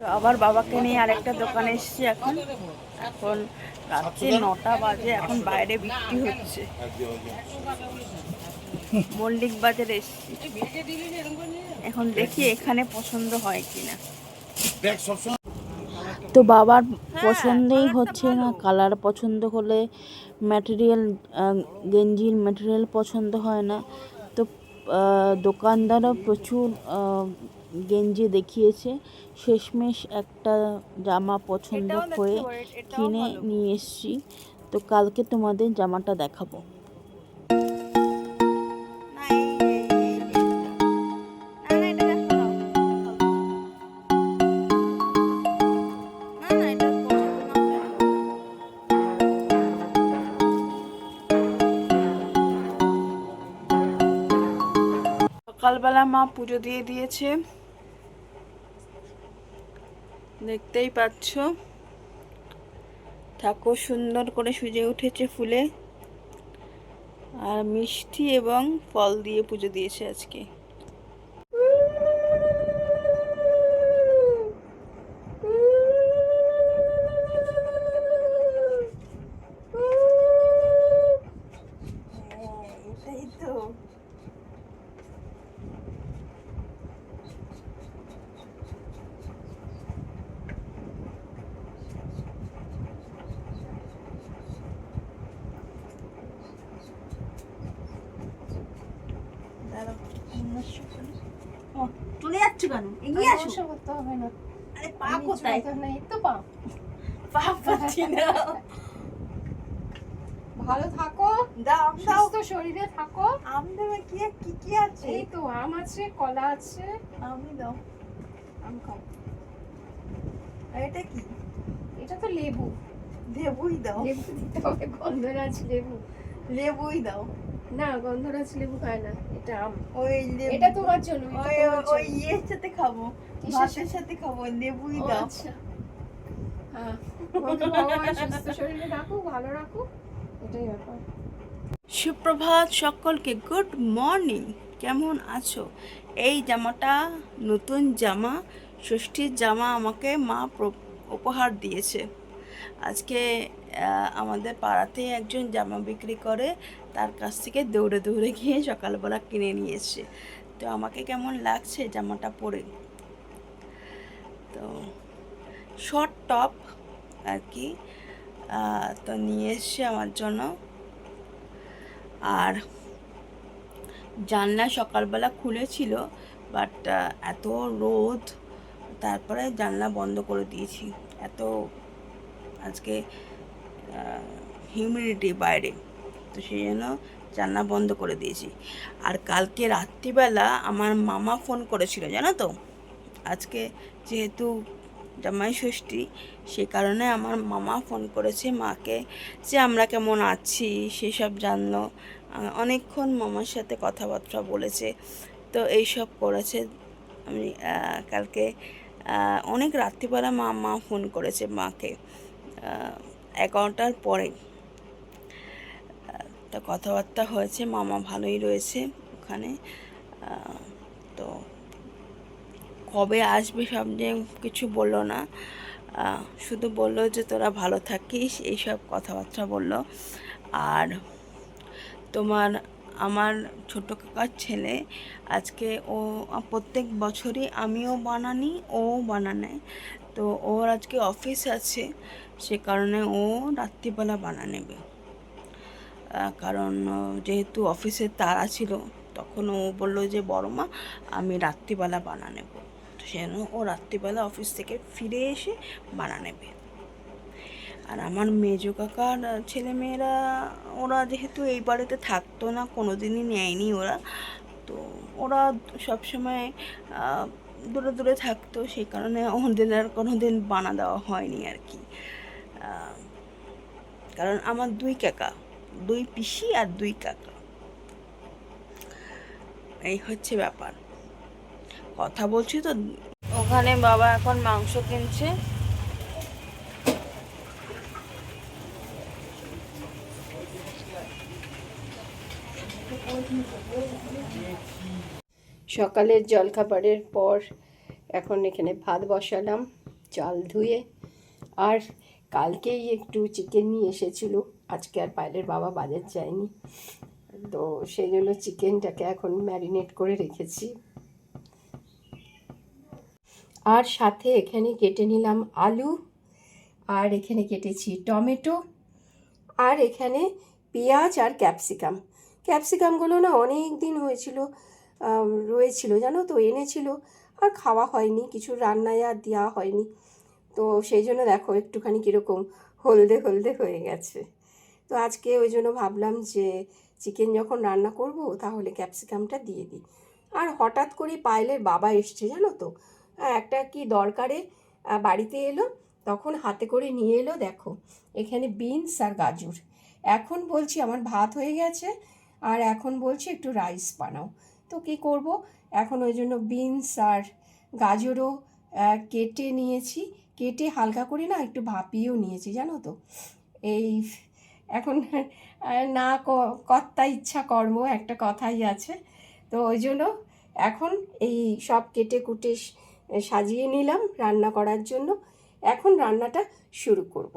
তো আবার বাবাকে নিয়ে আরেকটা দোকানে এসেছি। এখন এখন রাত্রি 9টা বাজে। এখন বাইরে বিক্রি হচ্ছে। মল্লিক বাজারে এসেছি। এখন দেখি এখানে পছন্দ হয় কিনা। তো বাবার পছন্দই হচ্ছে না। কালার পছন্দ হলে ম্যাটেরিয়াল, গেঞ্জির ম্যাটেরিয়াল পছন্দ হয় না। তো দোকানদারও প্রচুর গেঞ্জি দেখিয়েছে। শেষমেশ একটা জামা পছন্দ হয়ে কিনে নিয়ে এসেছি। তো কালকে তোমাদের জামাটা দেখাবো। সকালবেলা মা পুজো দিয়ে দিয়েছে, দেখতেই পাচ্ছ। ঠাকুর সুন্দর করে সুজে উঠেছে ফুলে, আর মিষ্টি এবং ফল দিয়ে পুজো দিয়েছে আজকে। এটাই তো চলে যাচ্ছ কেন? এগিয়ে আসো। করতে হবে না। আরে পা কোথায়? এই তো পা পাচ্ছি না। ভালো থাকো, সুস্থ শরীরে থাকো। আম দেবে কি কি আছে? এই তো আম আছে, কলা আছে। আমি দাও, আম খাও। আর এটা কি? এটা তো লেবু। লেবুই দাও। লেবু দিতে হবে, গন্ধরাজ লেবু। লেবুই দাও। না, গন্ধরাজ লেবু খায় না, এটা আম। ওই লেবু এটা তোমার জন্য। ওই ইয়ের সাথে খাবো, ভাতের সাথে খাবো। লেবুই দাও। আচ্ছা, হ্যাঁ। ভগবান সুস্থ শরীরে রাখুক, ভালো রাখুক, এটাই ব্যাপার। সুপ্রভাত সকলকে, গুড মর্নিং। কেমন আছো? এই জামাটা নতুন জামা, ষষ্ঠীর জামা আমাকে মা উপহার দিয়েছে। আজকে আমাদের পাড়াতে একজন জামা বিক্রি করে, তার কাছ থেকে দৌড়ে দৌড়ে গিয়ে সকালবেলা কিনে নিয়ে এসছে। তো আমাকে কেমন লাগছে জামাটা পরে? তো শর্ট টপ আর কি, তো নিয়ে এসছে আমার জন্য। আর জানলা সকালবেলা খুলেছিল, বাট এত রোদ, তারপরে জানলা বন্ধ করে দিয়েছি। এত আজকে হিউমিডিটি বাইরে, তো সেই জন্য জানলা বন্ধ করে দিয়েছি। আর কালকে রাত্রিবেলা আমার মামা ফোন করেছিল, জানো তো। আজকে যেহেতু জামাই ষষ্ঠী, সে কারণে আমার মামা ফোন করেছে মাকে, যে আমরা কেমন আছি সেসব জানলো। অনেকক্ষণ মামার সাথে কথাবার্তা বলেছে, তো এইসব করেছে। আমি কালকে অনেক রাত্রিবেলা মা ফোন করেছে মাকে, 11টার পরে। তো কথাবার্তা হয়েছে, মামা ভালোই রয়েছে ওখানে। তো কবে আসবে সব নিয়ে কিছু বললো না, শুধু বললো যে তোরা ভালো থাকিস, এইসব কথাবার্তা বললো। আর আমার ছোটো কাকার ছেলে আজকে, ও প্রত্যেক বছরই আমিও বানানি, ও বানানে। তো ওর আজকে অফিস আছে, সে কারণে ও রাত্রিবেলা বানা নেবে। কারণ যেহেতু অফিসের তাড়া ছিল, তখন ও বললো যে বড় মা আমি রাত্রিবেলা বানা নেব। তো সেজন্য ও রাত্রিবেলা অফিস থেকে ফিরে এসে বানা নেবে। আর আমার মেজো কাকার ছেলেমেয়েরা, ওরা যেহেতু এই বাড়িতে থাকতো না, কোনো দিনই নেয়নি ওরা, তো ওরা সবসময় দূরে দূরে থাকতো, সেই কারণে ওদের আর কোনো দিন বানা দেওয়া হয়নি আর কি। কারণ আমার 2 কাকা, 2 পিসি আর 2 কাকা, এই হচ্ছে ব্যাপার। কথা বলছি তো। ওখানে বাবা এখন মাংস কিনছে। সকালের জলখাবারের পর এখন এখানে ভাত বসালাম। চাল ধুয়ে। আর কালকেই একটু চিকেন নিয়ে এসেছিল, আজকে আর পায়েলের বাবা বাজার যায়নি, তো সেই জন্য চিকেনটাকে এখন ম্যারিনেট করে রেখেছি। আর সাথে এখানে কেটে নিলাম আলু, আর এখানে কেটেছি টমেটো, আর এখানে পেঁয়াজ আর ক্যাপসিকাম। ক্যাপসিকামগুলো না অনেক দিন রয়েছিল জানো তো, এনেছিল আর খাওয়া হয়নি, কিছু রান্নায় আর দেওয়া হয়নি, তো সেই জন্য দেখো একটুখানি কীরকম হলদে হলদে হয়ে গেছে। তো আজকে ওই জন্য ভাবলাম যে চিকেন যখন রান্না করব তাহলে ক্যাপসিকামটা দিয়ে দিই। আর হঠাৎ করে পায়েলের বাবা এসছে জানো তো, একটা কি দরকারে বাড়িতে এলো, তখন হাতে করে নিয়ে এলো দেখো এখানে বিনস আর গাজর। এখন বলছি আমার ভাত হয়ে গেছে, আর এখন বলছি একটু রাইস বানাও, তো কী করব, এখন ওই জন্য বিনস আর গাজরও কেটে নিয়েছি, কেটে হালকা করে না একটু ভাপিয়েও নিয়েছি জানো তো। এই এখন না কর্তা ইচ্ছা কর্ম একটা কথাই আছে, তো ওই জন্য এখন এই সব কেটে কুটে সাজিয়ে নিলাম রান্না করার জন্য। এখন রান্নাটা শুরু করব।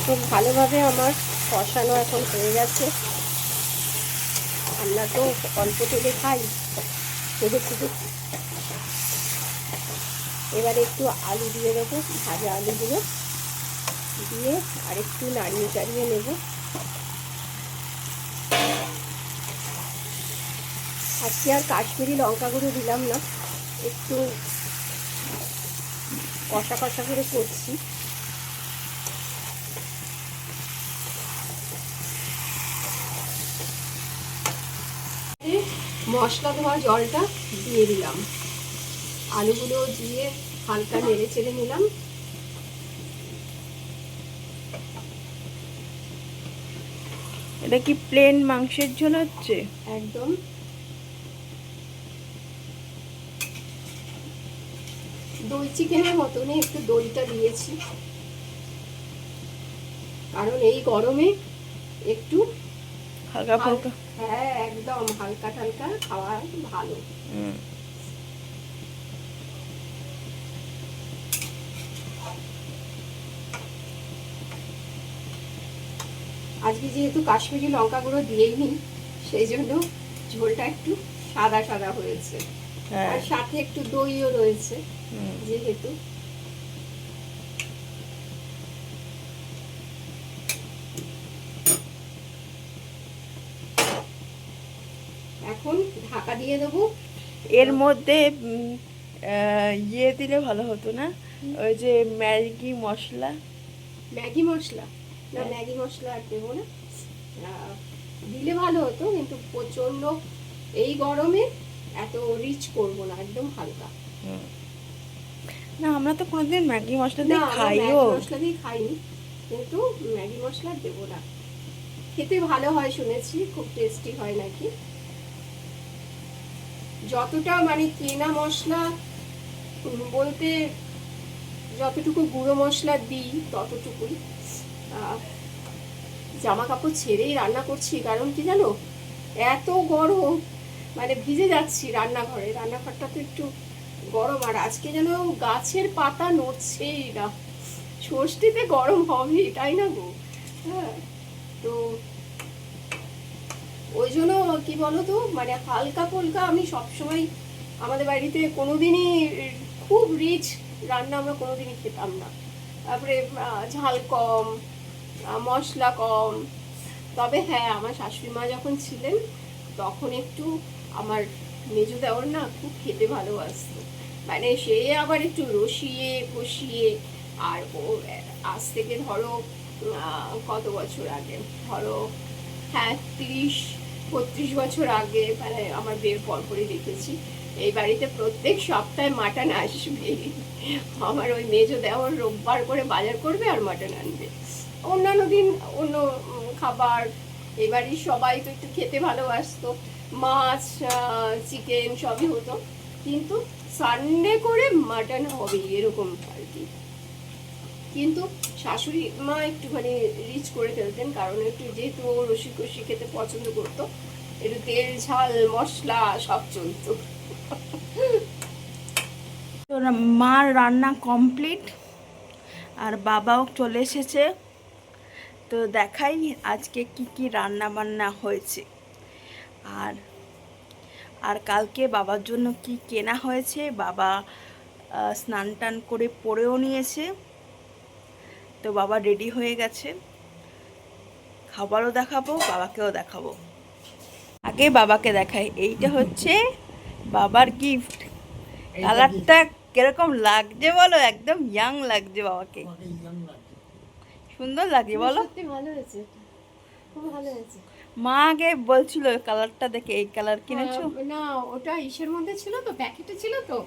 খুব ভালোভাবে আমার কষানো এখন হয়ে গেছে। আমরা তো অল্প তেলে খাই, শুধু এবারে একটু আলু দিয়ে দেবো, ভাজা আলুগুলো দিয়ে আর একটু নাড়িয়ে চাড়িয়ে নেব। আজকে আর কাশ্মীরি লঙ্কা গুঁড়ো দিলাম না, একটু কষা কষা করে করছি। মশলা ধোয়া জলটা দিয়ে দিলাম, আলুগুলো দিয়ে হালকা নেড়ে চেড়ে নিলাম। এটা কি প্লেন মাংসের ঝোল হচ্ছে? একদম দই চিকেনের মতনই একটু দইটা দিয়েছি, কারণ এই গরমে একটু হালকা হালকা, হ্যাঁ একদম হালকা হালকা খাওয়া ভালো। আজকে যেহেতু কাশ্মীরি লঙ্কা গুঁড়ো দিয়েই নি, সেই জন্য ঝোলটা একটু সাদা সাদা হয়েছে, আর সাথে একটু দইও রয়েছে যেহেতু। এখন ঢাকা দিয়ে দেবো। এর মধ্যে ইয়ে দিলে ভালো হতো না, ওই যে ম্যাগি মশলা। ম্যাগি মশলা না, ম্যাগি মশলা আর দেবো না, দিলে ভালো হতো, কিন্তু প্রচন্ড এই গরমে এত রিচ করবো না, একদম হালকা। না আমরা তো কোনোদিন ম্যাগি মশলা দিয়ে খাইও, মশলা দিয়ে খাইনি, কিন্তু ম্যাগি মশলা দেবো না। খেতে ভালো হয় শুনেছি, খুব টেস্টি হয় নাকি। যতটা মানে কেনা মশলা বলতে যতটুকু গুঁড়ো মশলা দিই ততটুকুই। জামা কাপড় ছেড়েই রান্না করছি, কারণ কি জানো এত গরম, মানে ভিজে যাচ্ছি রান্নাঘরে, রান্নাঘরটা তো একটু গরম, আর আজকে যেন গাছের পাতা নড়ছেই না। ষষ্ঠীতে গরম হবে তাই না গো? হ্যাঁ, তো ওই জন্য কি বলতো, মানে হালকা ফুলকা আমি সবসময় আমাদের বাড়িতে কোনোদিনই খুব রিচ রান্না আমরা কোনোদিনই খেতাম না। তারপরে ঝাল কম, মশলা কম। তবে হ্যাঁ, আমার শাশুড়ি মা যখন ছিলেন তখন একটু আমার মেজো দেওর না খুব খেতে ভালোবাসতো, মানে সে আবার একটু রসিয়ে কষিয়ে। আর ও আজ থেকে ধরো কত বছর আগে, ধরো হ্যাঁ 30-32 বছর আগে, মানে আমার বিয়ের পর পরই দেখেছি। এই বাড়িতে প্রত্যেক সপ্তাহে মাটন আসবে। আমার ওই মেজো দেওয়ার রোববার করে বাজার করবে আর মাটন আনবে। অন্যান্য দিন অন্য খাবার, এই বাড়ির সবাই তো একটু খেতে ভালোবাসতো, মাছ চিকেন সবই হতো, কিন্তু সানডে করে মাটন হবে এরকম আর কি। কিন্তু শাশুড়ি মা একটুখানি রিচ করে ফেলতেন, কারণ একটু যেহেতু রসি কষি খেতে পছন্দ করতো, একটু তেল ঝাল মশলা সব চলতো। তো মার রান্না কমপ্লিট আর বাবাও চলে এসেছে। তো দেখাই আজকে কি কি রান্না বান্না হয়েছে, আর আর কালকে বাবার জন্য কি কেনা হয়েছে। বাবা স্নান টান করে পরেও নিয়েছে, তো বাবা রেডি হয়ে গেছে। খাবারও দেখাবো, বাবাকেও দেখাবো। আগে বাবাকে দেখাই, এইটা হচ্ছে বাবার গিফট। কালারটা কিরকম লাগছে বলো, একদম ইয়াং লাগছে বাবাকে, সুন্দর লাগছে বলো। সত্যি ভালো হয়েছে, খুব ভালো হয়েছে। মা আগে বলছিল কালারটা দেখে এই কালার কিনেছো। না, ওটা ইসের মধ্যে ছিল তো, প্যাকেটে ছিল তো,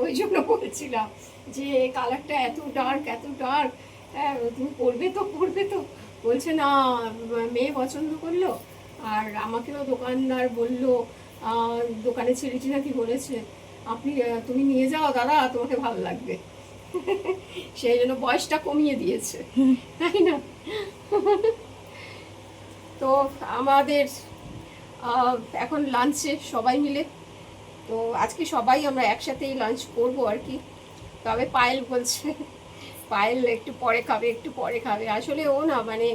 ওই জন্য বলেছিলাম যে কালারটা এত ডার্ক এত ডার্ক, তুমি পরবে তো পরবে তো। বলছে না, মেয়ে পছন্দ করলো, আর আমাকেও দোকানদার বললো, দোকানে ছেলেটি নাকি বলেছে তুমি নিয়ে যাও দাদা, তোমাকে ভালো লাগবে। সেই জন্য বয়সটা কমিয়ে দিয়েছে, তাই না? তো আমাদের এখন লাঞ্চে সবাই মিলে, তো আজকে সবাই আমরা একসাথেই লাঞ্চ করব আর কি। তবে পায়েল বলছে, পায়েল একটু পরে খাবে একটু পরে খাবে। আসলে ও না মানে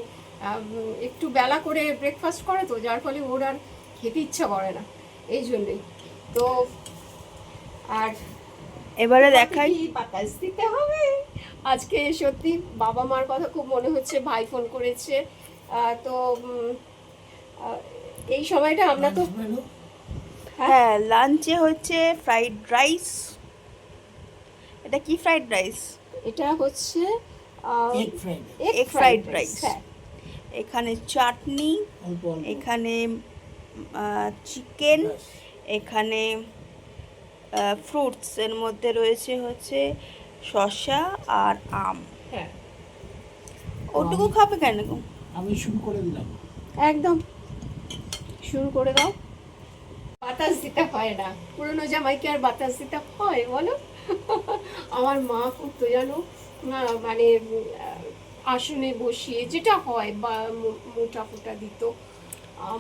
একটু বেলা করে ব্রেকফাস্ট করে, তো যার ফলে ওর আর খেতে ইচ্ছা করে না, এই জন্যই। তো আর এবারে দেখাই বাতাস দিতে হবে আজকে। সত্যি বাবা মার কথা খুব মনে হচ্ছে, ভাই ফোন করেছে। তো এই সময়টা আমরা তো হ্যাঁ লাঞ্চে হচ্ছে ফ্রাইড রাইস। এটা কি ফ্রাইড রাইস? এটা হচ্ছে এগ ফ্রাইড রাইস। এখানে চাটনি, এখানে চিকেন, এখানে ফ্রুটস, এর মধ্যে রয়েছে হচ্ছে শসা আর আম। হ্যাঁ, ওটুকু খাবে কেন গো? আমি শুরু করে দিলাম, একদম শুরু করে দাও। বাতাস দিতে হয় না, পুরনো জামাইকে আর বাতাস দিতে হয় বলো? আমার মা করতো জানো, মানে আসনে বসিয়ে যেটা হয়, বা মুঠা ফুটা দিত,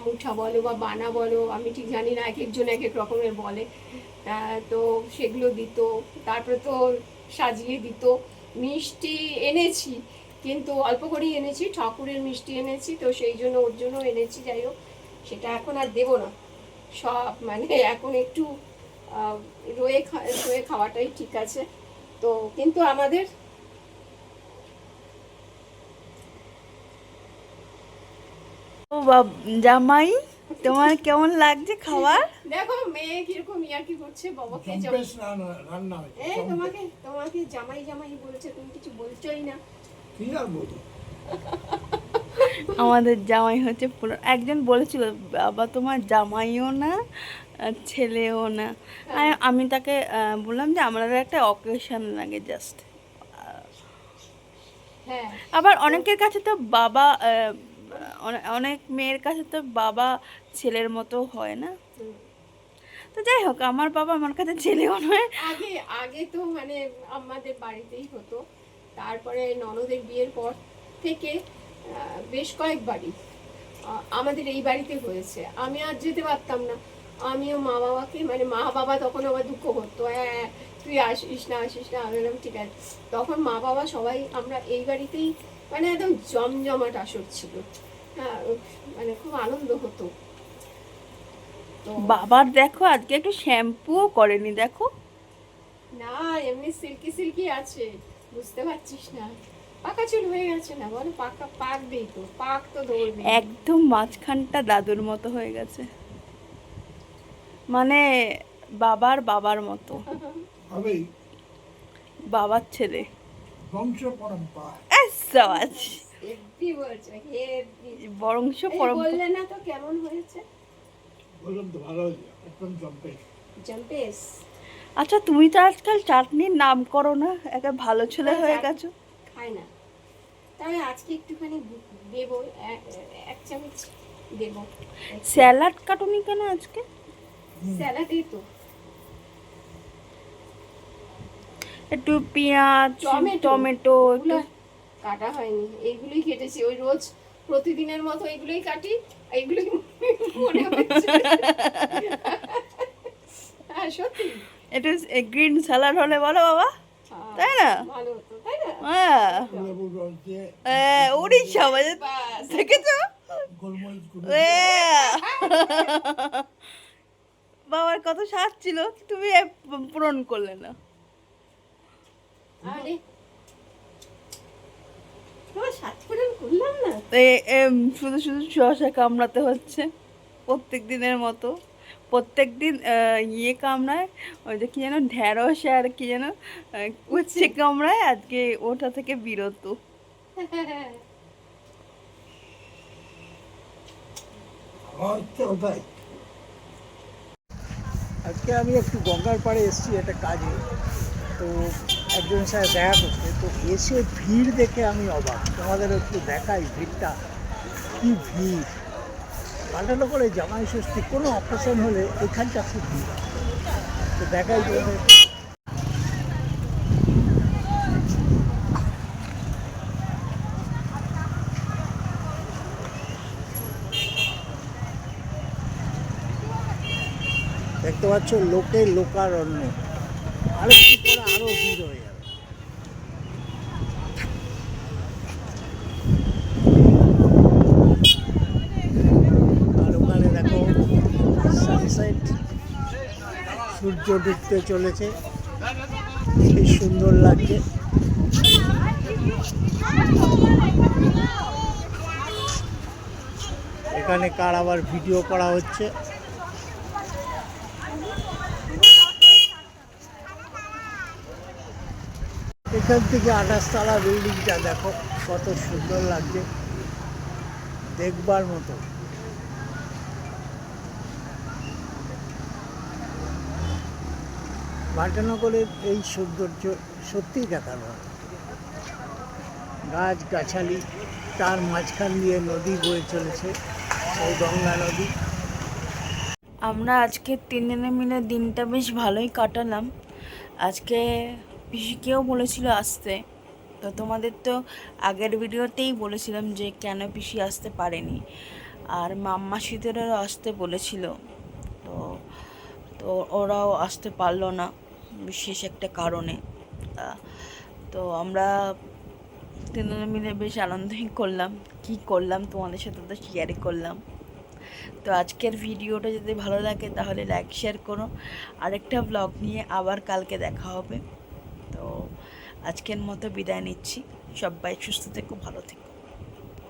মুঠা বলো বা বানা বলো, আমি ঠিক জানি না, এক একজন এক এক রকমের বলে। তো সেগুলো দিত, তারপরে তো সাজিয়ে দিত। মিষ্টি এনেছি, কিন্তু অল্প করেই এনেছি, ঠাকুরের মিষ্টি এনেছি, তো সেই জন্য ওর জন্য এনেছি। যাই হোক, সেটা এখন আর দেবো না, সব মানে এখন একটু রয়ে খাওয়াটাই ঠিক আছে। তো কিন্তু আমাদের ও জামাই, তোমার কেমন লাগছে খাবার? দেখো মেয়ে কিরকম ইয়ার্কি করছে, বাবাকে জম্পেশ রান্না হয়েছে। তোমাকে তোমাকে জামাই জামাই বলছে, তুমি কিছু বলছোই না। কি আর বলবো? আমাদের জামাই হচ্ছে পুরো, একজন বলেছিল বাবা তোমার জামাইও না আর ছেলেও না। আমি তাকে বললাম যে আমাদের একটা অকেশন লাগে জাস্ট। হ্যাঁ, আবার অনেকের কাছে তো বাবা অনেক মেয়ের কাছে তো বাবা ছেলের মতো হয় না। তো যাই হোক, আমার বাবা আমার কাছে ছেলেও নয়। আগে আগে তো মানে আমাদের বাড়িতেই হতো, তারপরে ননদের বিয়ের পর থেকে বেশ কয়েকবারই আমাদের এই বাড়িতে হয়েছে। আমি আর যেতে পারতাম না, আমিও মা বাবাকে, মানে মা বাবা তখন আমার দুঃখ করতো, তুই আসিস না আসিস না। আমি বললাম ঠিক আছে। তখন মা বাবা সবাই আমরা এই বাড়িতেই, মানে একদম জমজমাট আসর ছিল। হ্যাঁ, মানে খুব আনন্দ হতো। তো বাবার দেখো আজকে একটু শ্যাম্পুও করেনি, দেখো। না, এমনি সিল্কি সিল্কি আছে, বুঝতে পারছিস না? পাকা চুল হয়ে গেছে না বলো, পাকা পাকবেই তো, পাক তো ধরবে। একদম মাঝখানটা দাদুর মতো হয়ে গেছে, মানে বাবার মতো, হবেই, বাবার ছেলে। বংশ পরম্পরা। সাবাস, হেব্বি বলছে, হেব্বি। বংশ এই পরম্পরা। বললে না তো কেমন হয়েছে? বললাম তো ভালো হয়েছে, একদম জম্পেশ। জম্পেস। আচ্ছা তুমি তো আজকাল চাটনির নাম করো না, একে ভালো ছেলে হয়ে গেছো। খাই না, তবে আজকে একটুখানি দেবো, এক চামচ দেবো। স্যালাড কাটুনি কেন আজকে? স্যালাডে তো একটু পেঁয়াজ টমেটো একটু কাটা হয়নি, এইগুলোই কেটেছি। ওই রোজ প্রতিদিনের মতো এইগুলোই কাটি, এইগুলোই মনে হচ্ছে। হ্যাঁ সত্যি, একটু গ্রিন স্যালাড হলে বলো বাবা, তাই না? ভালো হতো, তাই না? হ্যাঁ লেবু রস দিয়ে উড়িষ্যা বাজে দেখেছো? গোলমরিচ গুঁড়ো বাবার কত স্বাদ ছিল, তুমি পূরণ করলে না। আরে সাতক্ষণ করলাম না। শুধু শুধু শসা কামড়াতে হচ্ছে প্রত্যেক দিনের মতো। প্রত্যেক দিন ইয়ে কামড়ায়, ওই যে কি যেন ঢেঁড়স আর কি যেন উচ্ছে কামড়ায়, আজকে ওটা থেকে বিরত। ওটাই। আজকে আমি একটু গঙ্গার পাড়ে এসেছি একটা কাজে, তো একজনের সাথে দেখা করতে, তো এসে ভিড় দেখে আমি অবাক। তোমাদের একটু দেখাই ভিড়টা, কি ভিড়! পাল্টানো করে জামাই ষষ্ঠী কোনো অকেশন হলে এখানটা খুব ভিড়, তো দেখাই তোমাদের। দেখতে পাচ্ছ লোকে লোকারণ্য, আরেকটু পরে আরো ভিড় হয়ে যাবে। আর ওখানে দেখো সানসেট, সূর্য ডুবতে চলেছে, কি সুন্দর লাগছে। এখানে কার আবার ভিডিও করা হচ্ছে। এখান থেকে 28 তলা বিল্ডিংটা দেখো কত সুন্দর লাগছে, দেখবার মতো। ভাটানগরের এই সৌন্দর্য সত্যিই দেখার মতো। গাছ গাছালি, তার মাঝখান দিয়ে নদী বয়ে চলেছে, সেই গঙ্গা নদী। আমরা আজকে তিনজনে মিলে দিনটা বেশ ভালোই কাটালাম। আজকে পিসিকেও বলেছিল আসতে, তো তোমাদের তো আগের ভিডিওতেই বলেছিলাম যে কেন পিসি আসতে পারেনি, আর মাম্মাসিদেরও আসতে বলেছিল, তো তো ওরাও আসতে পারলো না বিশেষ একটা কারণে। তো আমরা তিনজনে মিলে বেশ আনন্দই করলাম, কি করলাম তোমাদের সাথে তো শেয়ারই করলাম। তো আজকের ভিডিওটা যদি ভালো লাগে তাহলে লাইক শেয়ার করো। আরেকটা ব্লগ নিয়ে আবার কালকে দেখা হবে। তো আজকের মতো বিদায় নিচ্ছি, সবাই সুস্থ থেকো, ভালো থেকো।